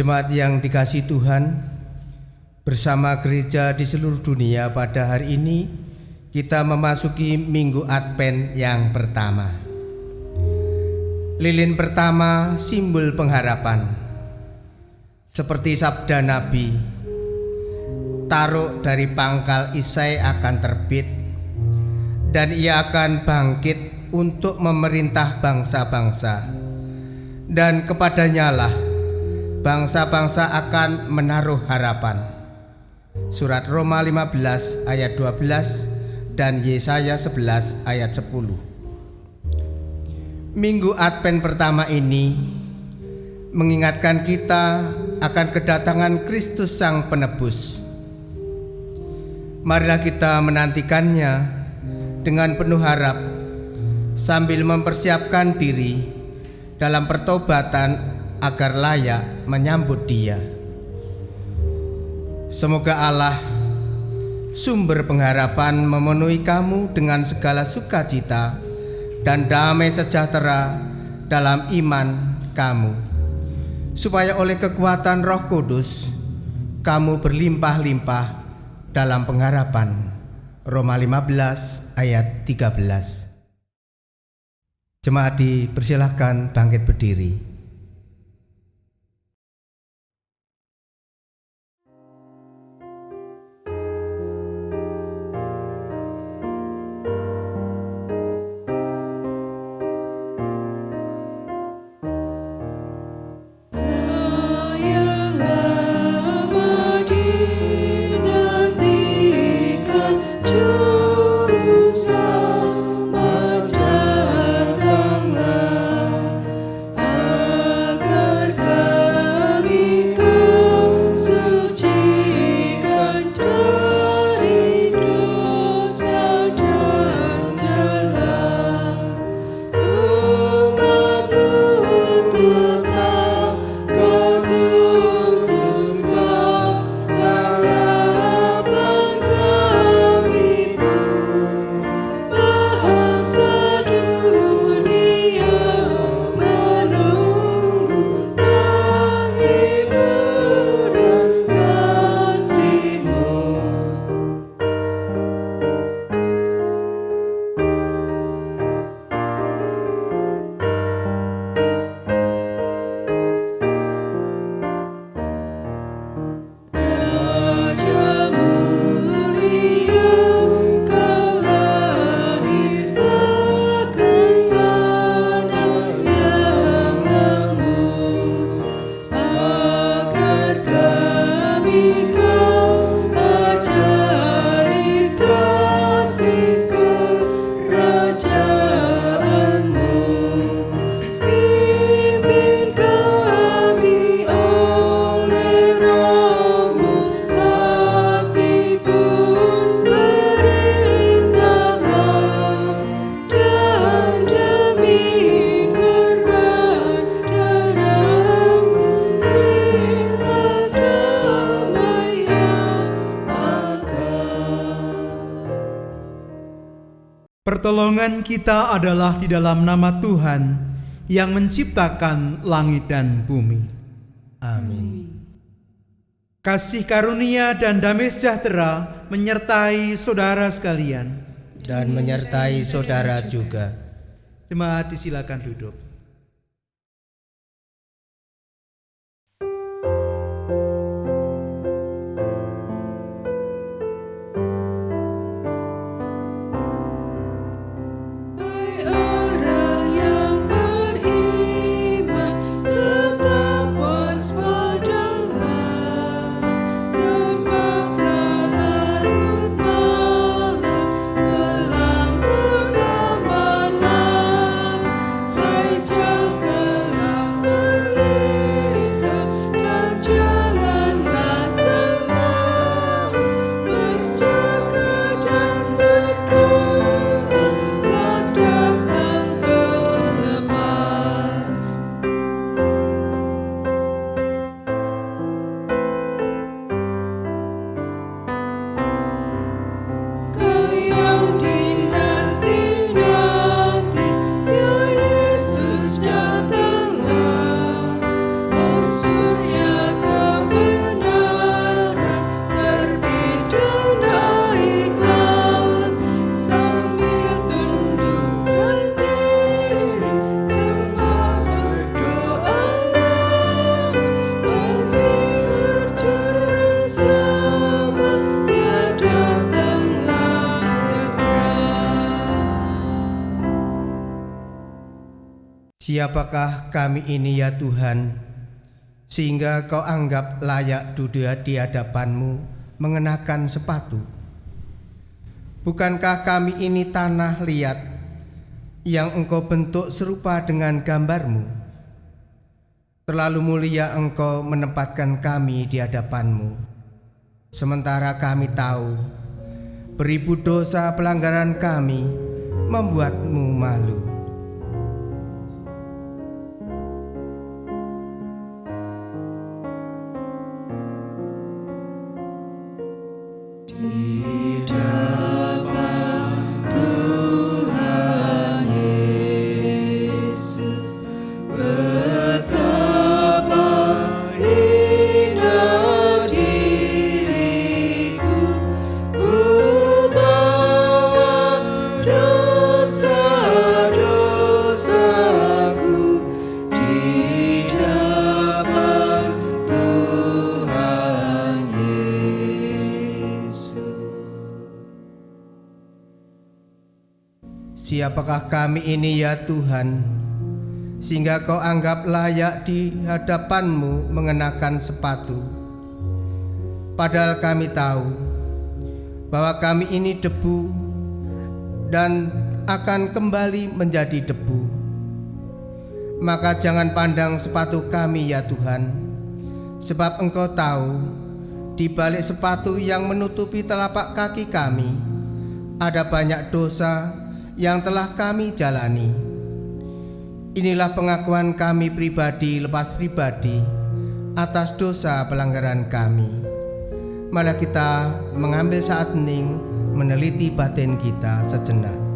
Jemaat yang dikasihi Tuhan, bersama gereja di seluruh dunia pada hari ini kita memasuki Minggu Advent yang pertama. Lilin pertama simbol pengharapan. Seperti sabda Nabi, Taruk dari pangkal Isai akan terbit, dan ia akan bangkit untuk memerintah bangsa-bangsa, dan kepadanya lah bangsa-bangsa akan menaruh harapan. Surat Roma 15 ayat 12 dan Yesaya 11 ayat 10. Minggu Advent pertama ini mengingatkan kita akan kedatangan Kristus Sang Penebus. Marilah kita menantikannya dengan penuh harap sambil mempersiapkan diri dalam pertobatan agar layak menyambut Dia. Semoga Allah, sumber pengharapan, memenuhi kamu dengan segala sukacita dan damai sejahtera dalam iman kamu, supaya oleh kekuatan Roh Kudus kamu berlimpah-limpah dalam pengharapan. Roma 15 ayat 13. Jemaat dipersilahkan bangkit berdiri. Pertolongan kita adalah di dalam nama Tuhan yang menciptakan langit dan bumi. Amin. Kasih karunia dan damai sejahtera menyertai saudara sekalian. Dan menyertai saudara juga. Jemaat disilakan duduk. Siapakah kami ini ya Tuhan, sehingga Kau anggap layak duduk di hadapan-Mu mengenakan sepatu? Bukankah kami ini tanah liat yang Engkau bentuk serupa dengan gambar-Mu? Terlalu mulia Engkau menempatkan kami di hadapan-Mu, sementara kami tahu beribu dosa pelanggaran kami membuat-Mu malu. Siapakah kami ini ya Tuhan, sehingga Kau anggap layak di hadapan-Mu mengenakan sepatu? Padahal kami tahu bahwa kami ini debu dan akan kembali menjadi debu. Maka jangan pandang sepatu kami ya Tuhan, sebab Engkau tahu di balik sepatu yang menutupi telapak kaki kami ada banyak dosa yang telah kami jalani. Inilah pengakuan kami pribadi lepas pribadi atas dosa pelanggaran kami. Mari kita mengambil saat hening meneliti batin kita sejenak.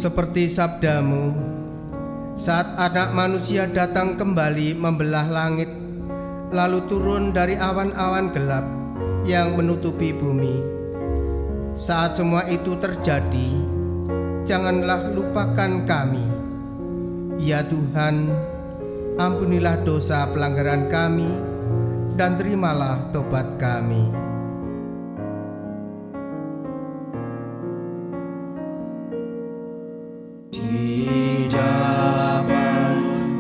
Seperti sabda-Mu, saat Anak Manusia datang kembali membelah langit, lalu turun dari awan-awan gelap yang menutupi bumi. Saat semua itu terjadi, janganlah lupakan kami. Ya Tuhan, ampunilah dosa pelanggaran kami dan terimalah tobat kami. Di dalam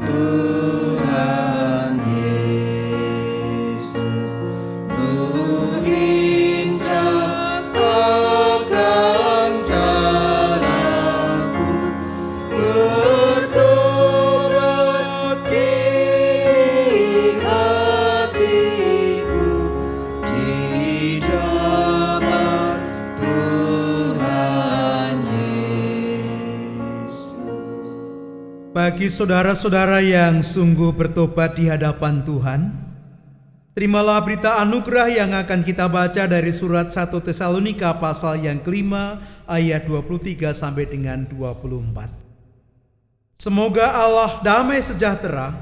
Tuhan Yesus, ku insaf akan salahku, bertobat kini hatiku. Di dalam Tuhan Yesus. Bagi saudara-saudara yang sungguh bertobat di hadapan Tuhan, terimalah berita anugerah yang akan kita baca dari surat 1 Tesalonika pasal yang kelima ayat 23 sampai dengan 24. Semoga Allah damai sejahtera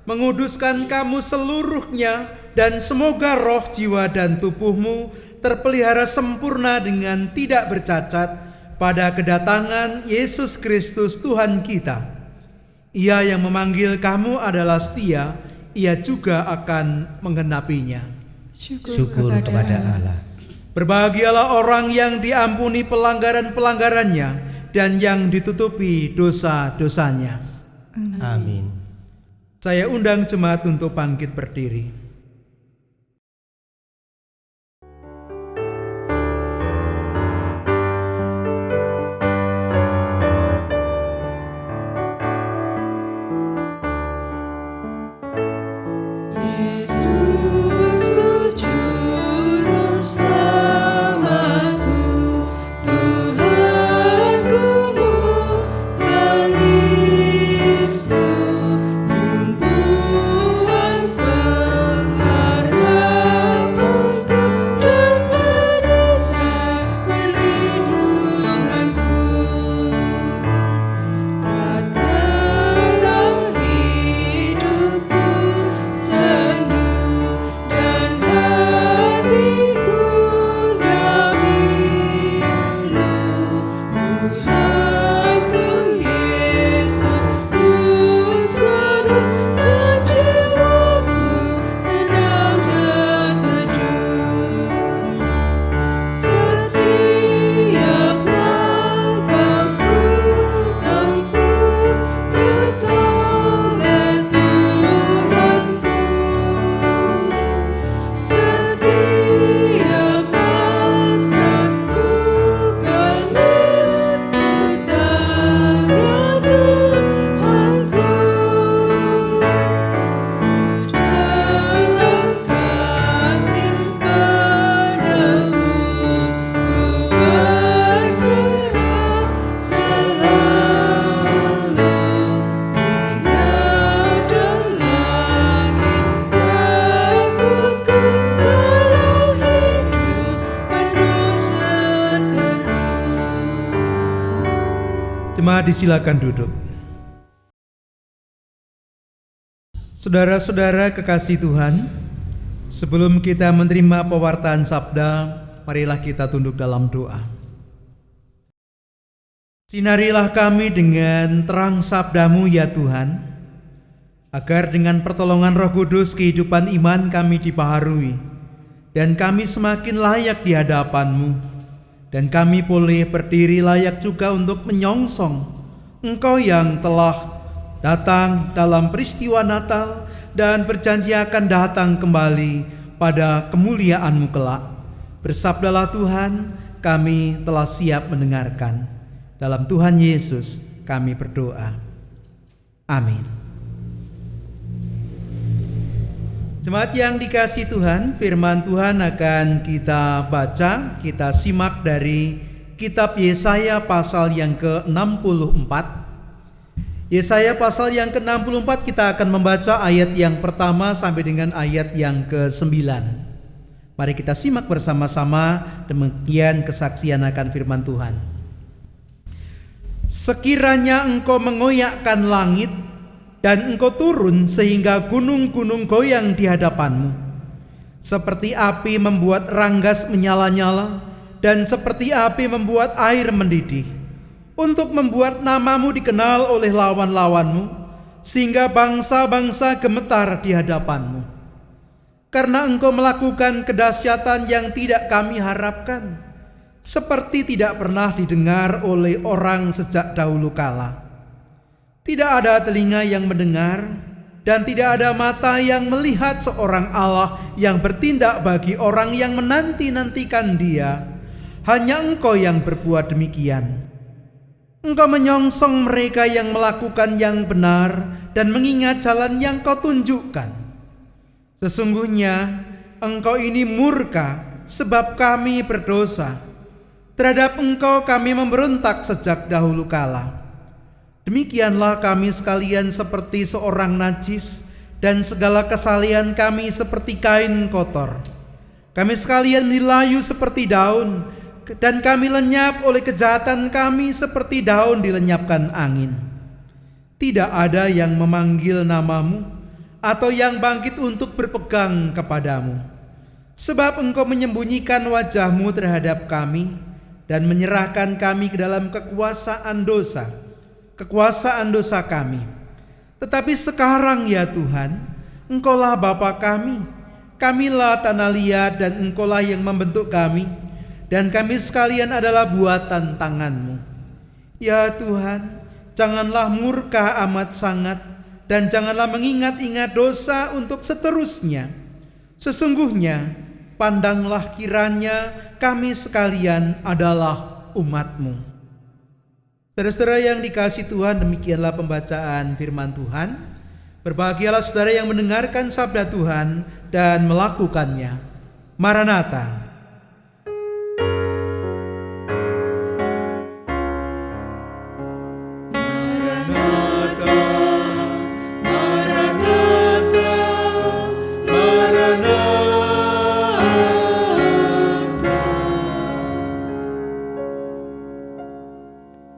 menguduskan kamu seluruhnya, dan semoga roh, jiwa, dan tubuhmu terpelihara sempurna dengan tidak bercacat pada kedatangan Yesus Kristus Tuhan kita. Ia yang memanggil kamu adalah setia, Ia juga akan menggenapinya. Syukur kepada Allah. Berbahagialah orang yang diampuni pelanggaran-pelanggarannya dan yang ditutupi dosa-dosanya. Amin. Saya undang jemaat untuk bangkit berdiri. Jemaat disilakan duduk. Saudara-saudara kekasih Tuhan, sebelum kita menerima pewartaan sabda, marilah kita tunduk dalam doa. Sinarilah kami dengan terang sabda-Mu ya Tuhan, agar dengan pertolongan Roh Kudus kehidupan iman kami dibaharui, dan kami semakin layak di hadapan-Mu, dan kami boleh berdiri layak juga untuk menyongsong Engkau yang telah datang dalam peristiwa Natal dan berjanji akan datang kembali pada kemuliaan-Mu kelak. Bersabdalah Tuhan, kami telah siap mendengarkan. Dalam Tuhan Yesus kami berdoa. Amin. Jemaat yang dikasihi Tuhan, firman Tuhan akan kita baca, kita simak dari kitab Yesaya pasal yang ke-64. Yesaya pasal yang ke-64 kita akan membaca ayat yang pertama sampai dengan ayat yang ke-9. Mari kita simak bersama-sama, demikian kesaksian akan firman Tuhan. Sekiranya engkau mengoyakkan langit dan engkau turun sehingga gunung-gunung goyang di hadapanmu, seperti api membuat ranggas menyala-nyala dan seperti api membuat air mendidih, untuk membuat namamu dikenal oleh lawan-lawanmu, sehingga bangsa-bangsa gemetar di hadapanmu. Karena engkau melakukan kedahsyatan yang tidak kami harapkan, seperti tidak pernah didengar oleh orang sejak dahulu kala. Tidak ada telinga yang mendengar, dan tidak ada mata yang melihat seorang Allah yang bertindak bagi orang yang menanti-nantikan Dia. Hanya Engkau yang berbuat demikian. Engkau menyongsong mereka yang melakukan yang benar dan mengingat jalan yang Kau tunjukkan. Sesungguhnya Engkau ini murka sebab kami berdosa. Terhadap Engkau kami memberontak sejak dahulu kala. Demikianlah kami sekalian seperti seorang najis, dan segala kesalahan kami seperti kain kotor. Kami sekalian dilayu seperti daun, dan kami lenyap oleh kejahatan kami seperti daun dilenyapkan angin. Tidak ada yang memanggil namamu, atau yang bangkit untuk berpegang kepadamu. Sebab Engkau menyembunyikan wajah-Mu terhadap kami, dan menyerahkan kami ke dalam kekuasaan dosa kami. Tetapi sekarang ya Tuhan, Engkaulah Bapa kami, kamilah tanah liat, dan Engkaulah yang membentuk kami, dan kami sekalian adalah buatan tangan-Mu. Ya Tuhan, janganlah murka amat sangat, dan janganlah mengingat-ingat dosa untuk seterusnya. Sesungguhnya, pandanglah kiranya kami sekalian adalah umat-Mu. Saudara-saudara yang dikasihi Tuhan, demikianlah pembacaan firman Tuhan. Berbahagialah saudara yang mendengarkan sabda Tuhan dan melakukannya. Maranatha.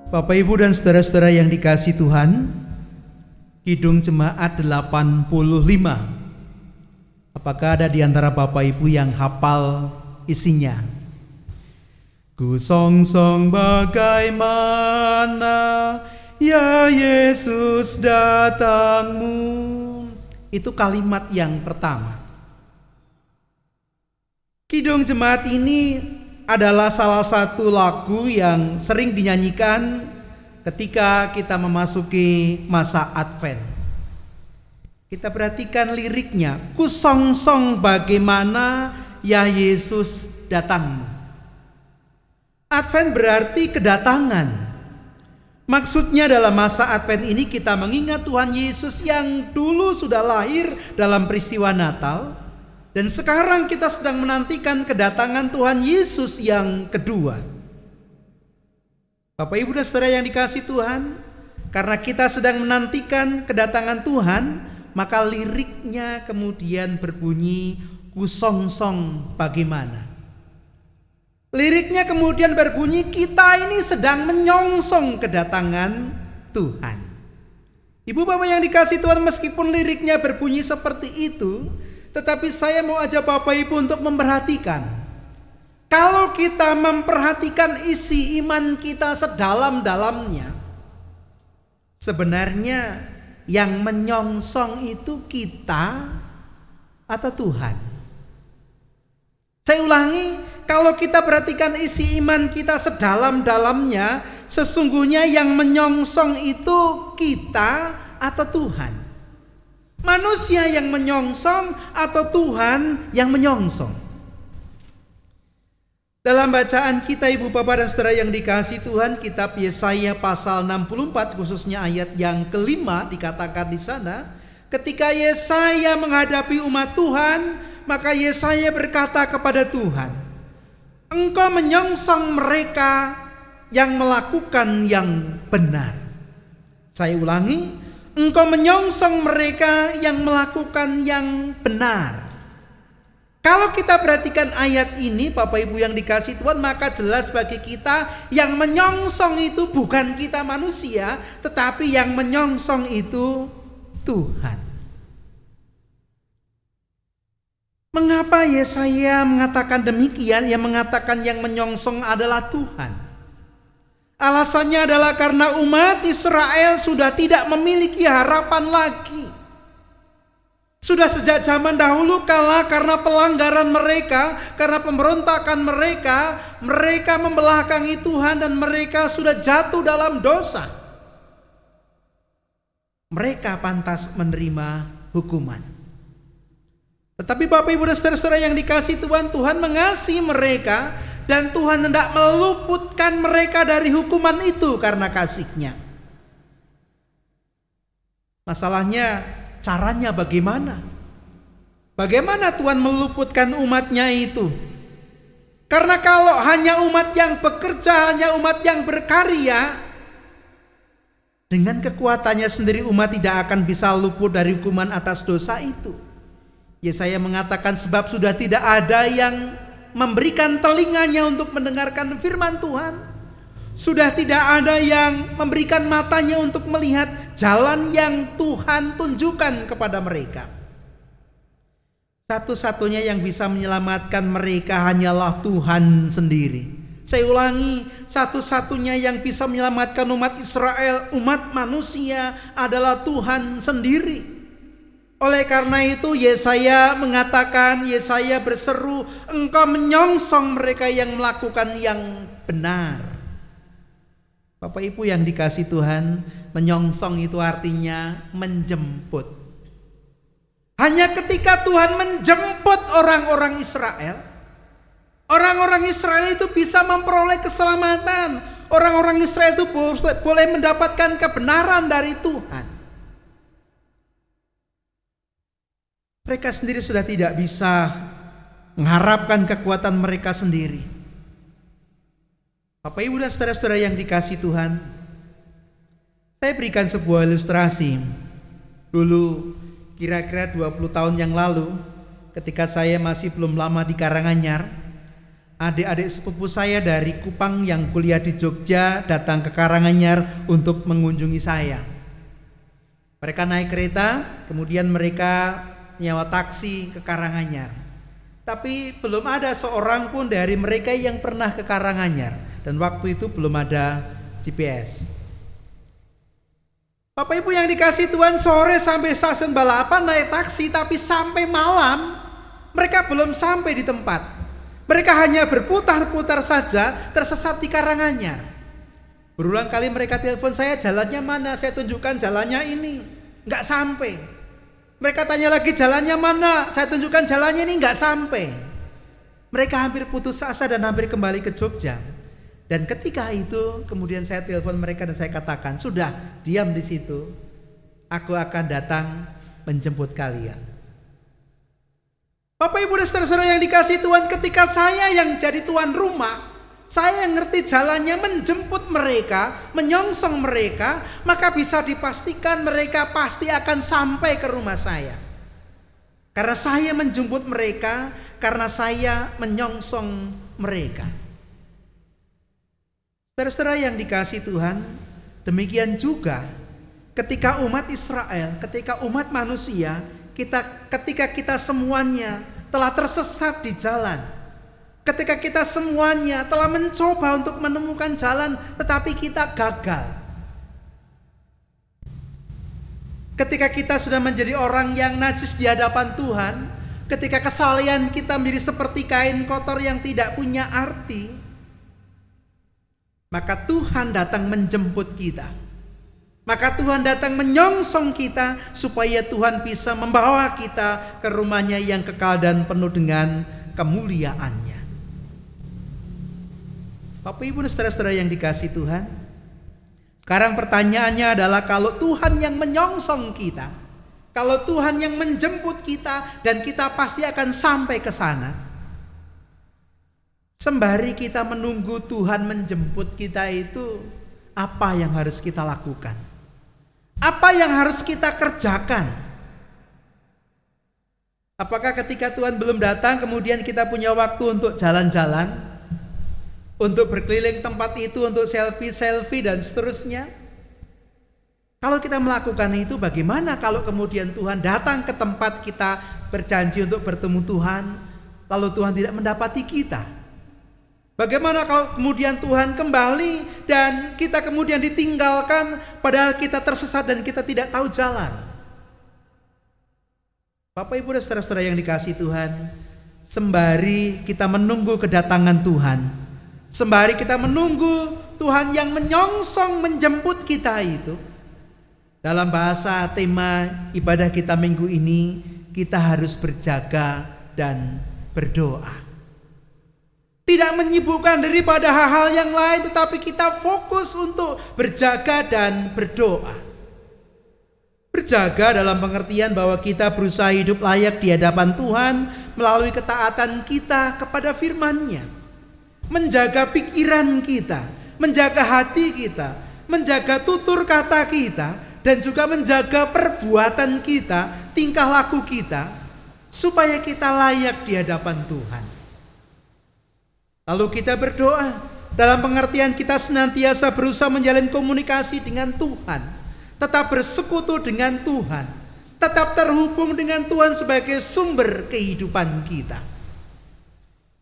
Bapak Ibu dan saudara-saudara yang dikasihi Tuhan, Kidung Jemaat 85. Apakah ada di antara Bapak Ibu yang hafal isinya? Ku songsong bagaimana ya Yesus datangmu. Itu kalimat yang pertama. Kidung Jemaat ini adalah salah satu lagu yang sering dinyanyikan ketika kita memasuki masa Advent. Kita perhatikan liriknya, ku songsong bagaimana ya Yesus datangmu. Advent berarti kedatangan. Maksudnya dalam masa Advent ini kita mengingat Tuhan Yesus yang dulu sudah lahir dalam peristiwa Natal, dan sekarang kita sedang menantikan kedatangan Tuhan Yesus yang kedua. Bapak Ibu dan saudara yang dikasihi Tuhan, karena kita sedang menantikan kedatangan Tuhan, maka liriknya kemudian berbunyi, ku songsong bagaimana. Liriknya kemudian berbunyi, kita ini sedang menyongsong kedatangan Tuhan. Ibu bapak yang dikasihi Tuhan, meskipun liriknya berbunyi seperti itu, tetapi saya mau ajak bapak ibu untuk memperhatikan. Kalau kita memperhatikan isi iman kita sedalam-dalamnya, sebenarnya yang menyongsong itu kita atau Tuhan? Saya ulangi, kalau kita perhatikan isi iman kita sedalam-dalamnya, sesungguhnya yang menyongsong itu kita atau Tuhan? Manusia yang menyongsong atau Tuhan yang menyongsong? Dalam bacaan kita ibu bapak dan saudara yang dikasihi Tuhan, kitab Yesaya pasal 64 khususnya ayat yang kelima dikatakan di sana, ketika Yesaya menghadapi umat Tuhan, maka Yesaya berkata kepada Tuhan, Engkau menyongsong mereka yang melakukan yang benar. Saya ulangi, Engkau menyongsong mereka yang melakukan yang benar. Kalau kita perhatikan ayat ini Bapak Ibu yang dikasihi Tuhan, maka jelas bagi kita yang menyongsong itu bukan kita manusia, tetapi yang menyongsong itu Tuhan. Mengapa Yesaya mengatakan demikian? Yang mengatakan yang menyongsong adalah Tuhan. Alasannya adalah karena umat Israel sudah tidak memiliki harapan lagi. Sudah sejak zaman dahulu kala karena pelanggaran mereka, karena pemberontakan mereka, mereka membelakangi Tuhan dan mereka sudah jatuh dalam dosa. Mereka pantas menerima hukuman. Tetapi Bapak Ibu dan saudara-saudara yang dikasihi Tuhan, Tuhan mengasihi mereka dan Tuhan hendak meluputkan mereka dari hukuman itu karena kasih-Nya. Masalahnya caranya bagaimana? Bagaimana Tuhan meluputkan umat-Nya itu? Karena kalau hanya umat yang bekerja, hanya umat yang berkarya, dengan kekuatannya sendiri umat tidak akan bisa luput dari hukuman atas dosa itu. Yesaya mengatakan sebab sudah tidak ada yang memberikan telinganya untuk mendengarkan firman Tuhan. Sudah tidak ada yang memberikan matanya untuk melihat jalan yang Tuhan tunjukkan kepada mereka. Satu-satunya yang bisa menyelamatkan mereka hanyalah Tuhan sendiri. Saya ulangi, satu-satunya yang bisa menyelamatkan umat Israel, umat manusia adalah Tuhan sendiri. Oleh karena itu Yesaya mengatakan, Yesaya berseru, Engkau menyongsong mereka yang melakukan yang benar. Bapak Ibu yang dikasihi Tuhan, menyongsong itu artinya menjemput. Hanya ketika Tuhan menjemput orang-orang Israel, orang-orang Israel itu bisa memperoleh keselamatan. Orang-orang Israel itu boleh mendapatkan kebenaran dari Tuhan. Mereka sendiri sudah tidak bisa mengharapkan kekuatan mereka sendiri. Bapak Ibu dan saudara-saudara yang dikasihi Tuhan, saya berikan sebuah ilustrasi. Dulu kira-kira 20 tahun yang lalu, ketika saya masih belum lama di Karanganyar, adik-adik sepupu saya dari Kupang yang kuliah di Jogja datang ke Karanganyar untuk mengunjungi saya. Mereka naik kereta, kemudian mereka nyewa taksi ke Karanganyar. Tapi belum ada seorang pun dari mereka yang pernah ke Karanganyar. Dan waktu itu belum ada GPS. Bapak Ibu yang dikasihi Tuhan, sore sampai stasiun balapan naik taksi, tapi sampai malam mereka belum sampai di tempat. Mereka hanya berputar-putar saja, tersesat di Karanganyar. Berulang kali mereka telepon saya, jalannya mana? Saya tunjukkan jalannya ini, nggak sampai. Mereka tanya lagi, jalannya mana? Saya tunjukkan jalannya ini, nggak sampai. Mereka hampir putus asa dan hampir kembali ke Jogja. Dan ketika itu kemudian saya telepon mereka dan saya katakan, sudah diam di situ, aku akan datang menjemput kalian. Bapak Ibu dan saudara-saudara yang dikasihi Tuhan, ketika saya yang jadi tuan rumah, saya yang ngerti jalannya menjemput mereka, menyongsong mereka, maka bisa dipastikan mereka pasti akan sampai ke rumah saya. Karena saya menjemput mereka, karena saya menyongsong mereka. Saudara yang dikasihi Tuhan, demikian juga ketika umat Israel, ketika umat manusia, ketika kita semuanya telah tersesat di jalan, ketika kita semuanya telah mencoba untuk menemukan jalan tetapi kita gagal, ketika kita sudah menjadi orang yang najis di hadapan Tuhan, ketika kesalehan kita menjadi seperti kain kotor yang tidak punya arti, maka Tuhan datang menjemput kita. Maka Tuhan datang menyongsong kita supaya Tuhan bisa membawa kita ke rumahnya yang kekal dan penuh dengan kemuliaannya. Bapak Ibu dan saudara-saudara yang dikasihi Tuhan, sekarang pertanyaannya adalah kalau Tuhan yang menyongsong kita, kalau Tuhan yang menjemput kita dan kita pasti akan sampai ke sana, sembari kita menunggu Tuhan menjemput kita itu, apa yang harus kita lakukan? Apa yang harus kita kerjakan? Apakah ketika Tuhan belum datang kemudian kita punya waktu untuk jalan-jalan, untuk berkeliling tempat itu, untuk selfie dan seterusnya? Kalau kita melakukan itu, bagaimana kalau kemudian Tuhan datang ke tempat kita berjanji untuk bertemu Tuhan, lalu Tuhan tidak mendapati kita? Bagaimana kalau kemudian Tuhan kembali dan kita kemudian ditinggalkan padahal kita tersesat dan kita tidak tahu jalan? Bapak Ibu dan saudara-saudara yang dikasihi Tuhan, sembari kita menunggu kedatangan Tuhan, sembari kita menunggu Tuhan yang menyongsong menjemput kita itu, dalam bahasa tema ibadah kita minggu ini, kita harus berjaga dan berdoa. Tidak menyibukkan daripada hal-hal yang lain, tetapi kita fokus untuk berjaga dan berdoa. Berjaga dalam pengertian bahwa kita berusaha hidup layak di hadapan Tuhan melalui ketaatan kita kepada firman-Nya. Menjaga pikiran kita, menjaga hati kita, menjaga tutur kata kita, dan juga menjaga perbuatan kita, tingkah laku kita, supaya kita layak di hadapan Tuhan. Lalu kita berdoa dalam pengertian kita senantiasa berusaha menjalin komunikasi dengan Tuhan, tetap bersekutu dengan Tuhan, tetap terhubung dengan Tuhan sebagai sumber kehidupan kita.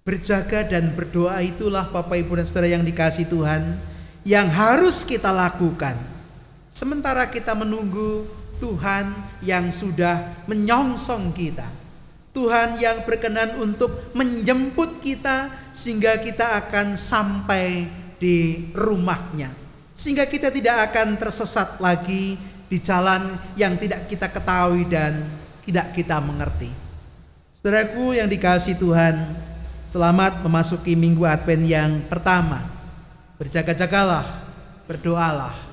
Berjaga dan berdoa itulah Bapak Ibu dan saudara yang dikasihi Tuhan yang harus kita lakukan sementara kita menunggu Tuhan yang sudah menyongsong kita, Tuhan yang berkenan untuk menjemput kita sehingga kita akan sampai di rumah-Nya, sehingga kita tidak akan tersesat lagi di jalan yang tidak kita ketahui dan tidak kita mengerti. Saudaraku yang dikasihi Tuhan, selamat memasuki minggu Advent yang pertama. Berjaga-jagalah, berdoalah,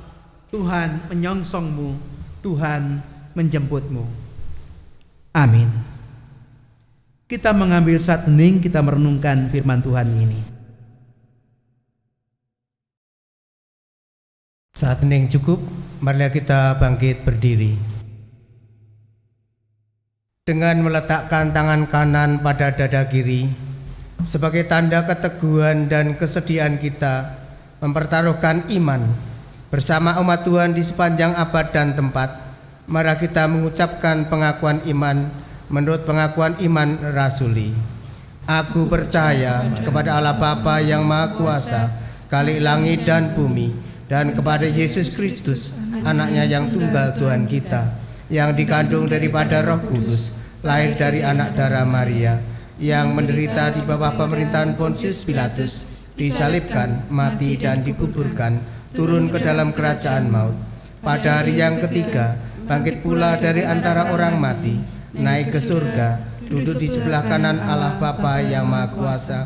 Tuhan menyongsongmu, Tuhan menjemputmu. Amin. Kita mengambil saat hening, kita merenungkan firman Tuhan ini. Saat hening cukup, marilah kita bangkit berdiri. Dengan meletakkan tangan kanan pada dada kiri, sebagai tanda keteguhan dan kesediaan kita mempertaruhkan iman bersama umat Tuhan di sepanjang abad dan tempat, mari kita mengucapkan pengakuan iman menurut pengakuan iman rasuli. Aku percaya kepada Allah Bapa yang Maha Kuasa, Khalik langit dan bumi, dan kepada Yesus Kristus, anaknya yang tunggal Tuhan kita, yang dikandung daripada Roh Kudus, lahir dari anak darah Maria, yang menderita di bawah pemerintahan Pontius Pilatus, disalibkan, mati dan dikuburkan, turun ke dalam kerajaan maut. Pada hari yang ketiga, bangkit pula dari antara orang mati, naik ke surga, duduk di sebelah kanan Allah Bapa yang Maha Kuasa,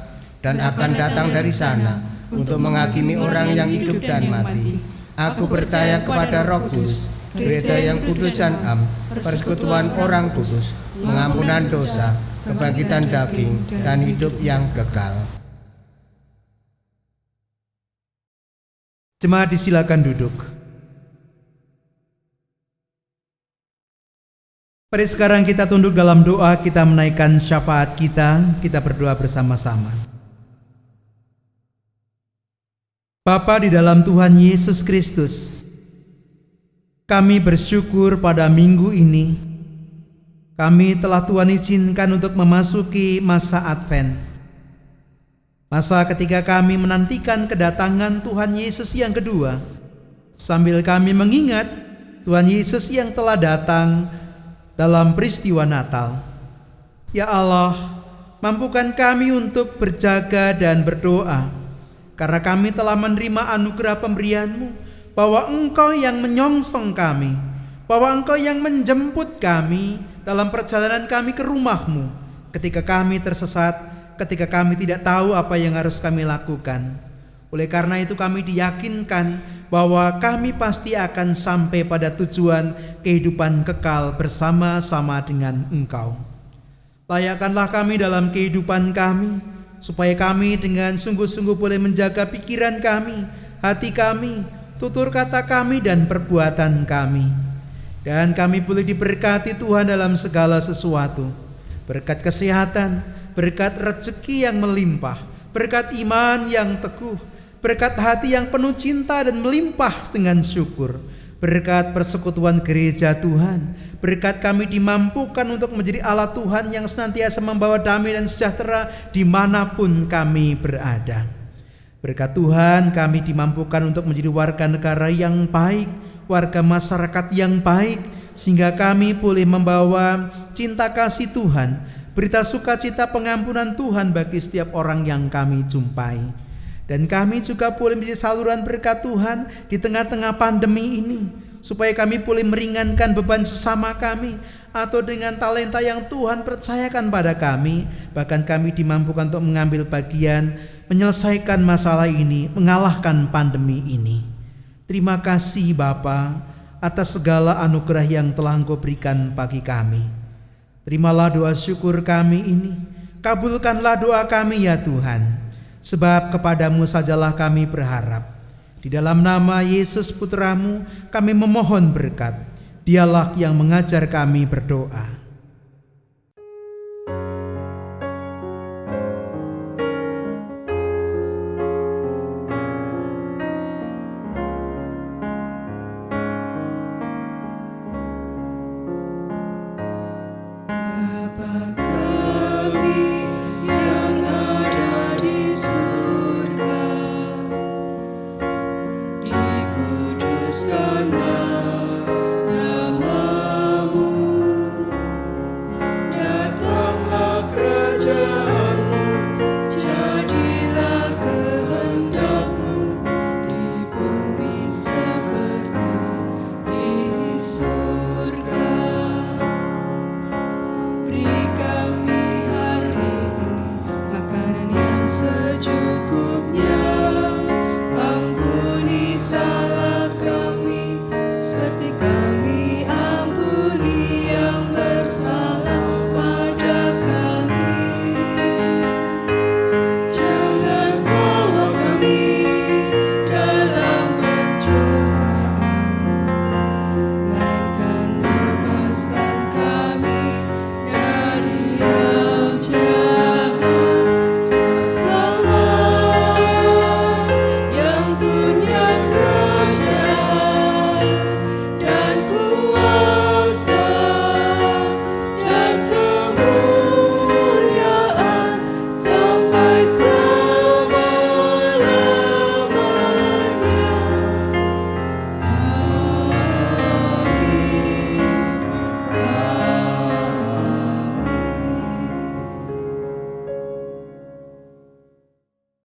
dan akan datang dari sana untuk menghakimi orang yang hidup dan mati. Aku percaya kepada Roh Kudus, gereja yang kudus dan am, persekutuan orang kudus, pengampunan dosa, kebangkitan daging, dan hidup yang kekal. Jemaat disilakan duduk. Mari sekarang kita tunduk dalam doa, kita menaikkan syafaat kita berdoa bersama-sama. Bapa di dalam Tuhan Yesus Kristus, kami bersyukur pada minggu ini kami telah Tuhan izinkan untuk memasuki masa Advent, masa ketika kami menantikan kedatangan Tuhan Yesus yang kedua, sambil kami mengingat Tuhan Yesus yang telah datang dalam peristiwa Natal. Ya Allah, mampukan kami untuk berjaga dan berdoa, karena kami telah menerima anugerah pemberian-Mu, bahwa Engkau yang menyongsong kami, bahwa Engkau yang menjemput kami dalam perjalanan kami ke rumah-Mu, ketika kami tersesat, ketika kami tidak tahu apa yang harus kami lakukan. Oleh karena itu kami diyakinkan bahwa kami pasti akan sampai pada tujuan kehidupan kekal bersama-sama dengan Engkau. Layakkanlah kami dalam kehidupan kami, supaya kami dengan sungguh-sungguh boleh menjaga pikiran kami, hati kami, tutur kata kami, dan perbuatan kami. Dan kami boleh diberkati Tuhan dalam segala sesuatu, berkat kesehatan, berkat rezeki yang melimpah, berkat iman yang teguh, berkat hati yang penuh cinta dan melimpah dengan syukur, berkat persekutuan gereja Tuhan, berkat kami dimampukan untuk menjadi alat Tuhan yang senantiasa membawa damai dan sejahtera dimanapun kami berada. Berkat Tuhan kami dimampukan untuk menjadi warga negara yang baik, warga masyarakat yang baik, sehingga kami boleh membawa cinta kasih Tuhan, berita sukacita pengampunan Tuhan bagi setiap orang yang kami jumpai. Dan kami juga boleh menjadi saluran berkat Tuhan di tengah-tengah pandemi ini, supaya kami boleh meringankan beban sesama kami, atau dengan talenta yang Tuhan percayakan pada kami, bahkan kami dimampukan untuk mengambil bagian menyelesaikan masalah ini, mengalahkan pandemi ini. Terima kasih Bapa atas segala anugerah yang telah Engkau berikan bagi kami. Terimalah doa syukur kami ini, kabulkanlah doa kami ya Tuhan, sebab kepadamu sajalah kami berharap. Di dalam nama Yesus Putra-Mu kami memohon berkat. Dialah yang mengajar kami berdoa.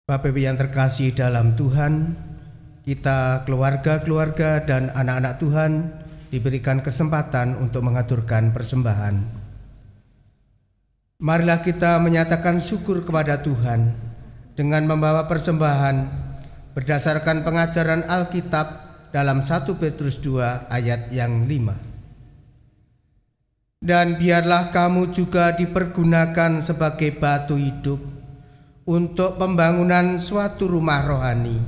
Bapak Ibu yang terkasih dalam Tuhan, kita keluarga-keluarga dan anak-anak Tuhan diberikan kesempatan untuk mengaturkan persembahan. Marilah kita menyatakan syukur kepada Tuhan dengan membawa persembahan berdasarkan pengajaran Alkitab dalam 1 Petrus 2 ayat yang 5. Dan biarlah kamu juga dipergunakan sebagai batu hidup untuk pembangunan suatu rumah rohani,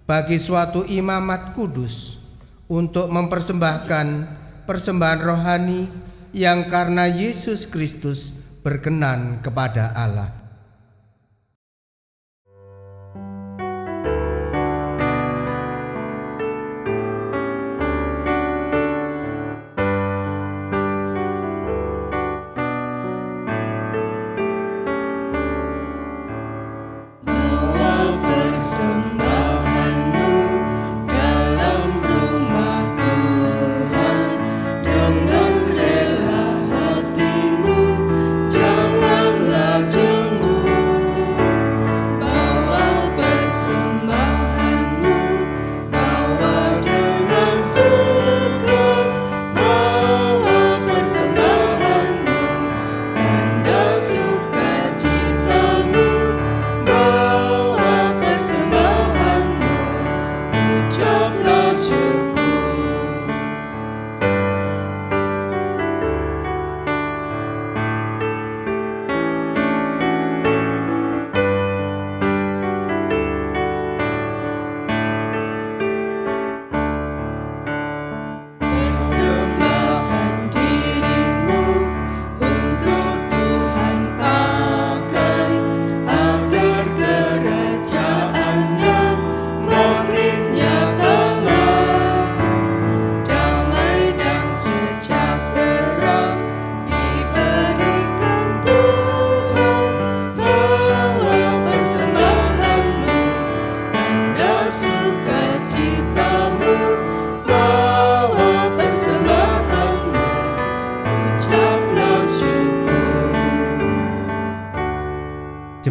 bagi suatu imamat kudus, untuk mempersembahkan persembahan rohani yang karena Yesus Kristus berkenan kepada Allah.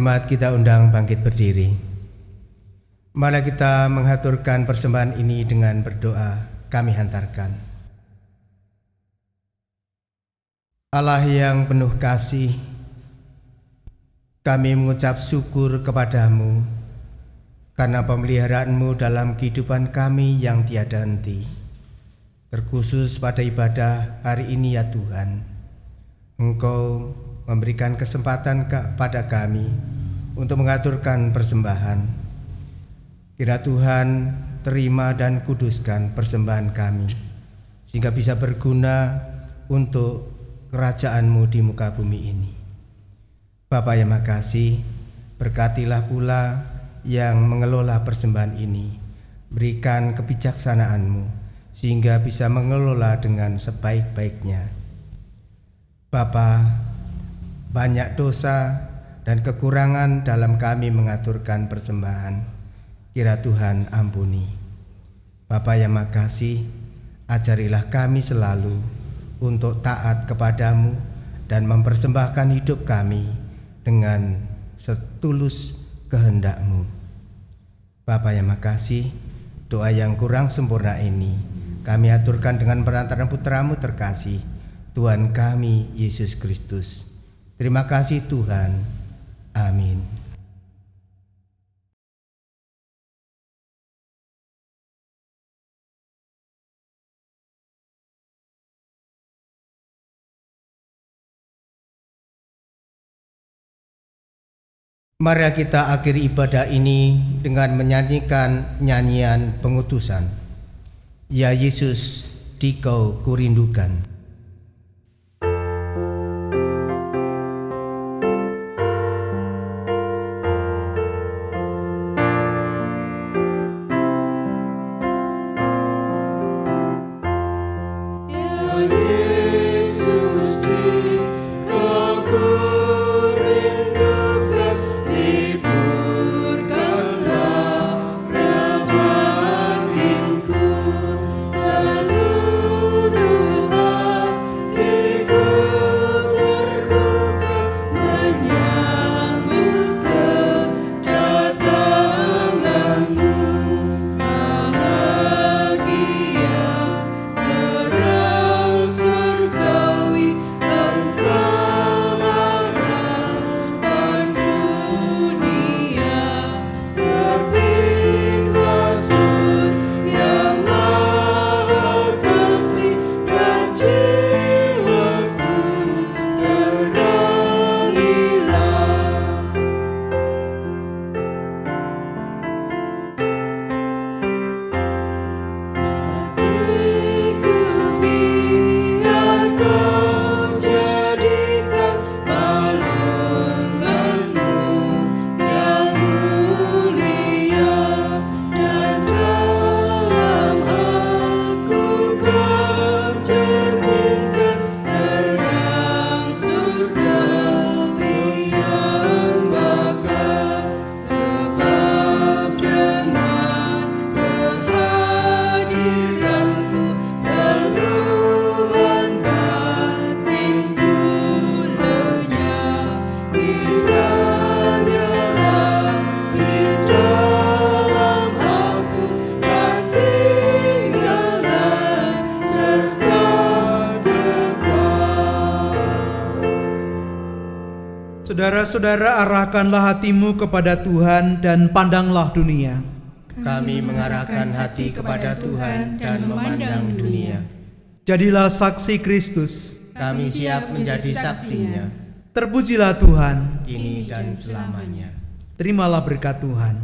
Jemaat kita undang bangkit berdiri. Mari kita menghaturkan persembahan ini dengan berdoa. Kami hantarkan. Allah yang penuh kasih, kami mengucap syukur kepadamu karena pemeliharaanmu dalam kehidupan kami yang tiada henti. Terkhusus pada ibadah hari ini ya Tuhan, Engkau memberikan kesempatan kepada kami untuk mengaturkan persembahan. Kira Tuhan terima dan kuduskan persembahan kami, sehingga bisa berguna untuk kerajaan-Mu di muka bumi ini. Bapa yang makasih, berkatilah pula yang mengelola persembahan ini. Berikan kebijaksanaan-Mu, sehingga bisa mengelola dengan sebaik-baiknya. Bapa, banyak dosa dan kekurangan dalam kami mengaturkan persembahan. Kira Tuhan ampuni. Bapa yang makasih, ajarilah kami selalu untuk taat kepadamu dan mempersembahkan hidup kami dengan setulus kehendak-Mu. Bapa yang makasih, doa yang kurang sempurna ini kami aturkan dengan perantaraan Putra-Mu terkasih, Tuhan kami Yesus Kristus. Terima kasih Tuhan. Amin. Mari kita akhiri ibadah ini dengan menyanyikan nyanyian pengutusan. Ya Yesus, Dikau kurindukan. Saudara-saudara, arahkanlah hatimu kepada Tuhan dan pandanglah dunia. Kami mengarahkan hati kepada Tuhan dan memandang dunia. Jadilah saksi Kristus. Kami siap menjadi saksinya. Terpujilah Tuhan, kini dan selamanya. Terimalah berkat Tuhan.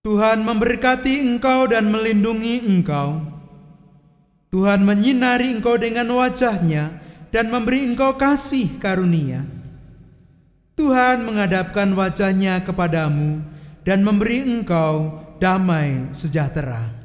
Tuhan memberkati engkau dan melindungi engkau. Tuhan menyinari engkau dengan wajah-Nya dan memberi engkau kasih karunia. Tuhan menghadapkan wajah-Nya kepadamu dan memberi engkau damai sejahtera.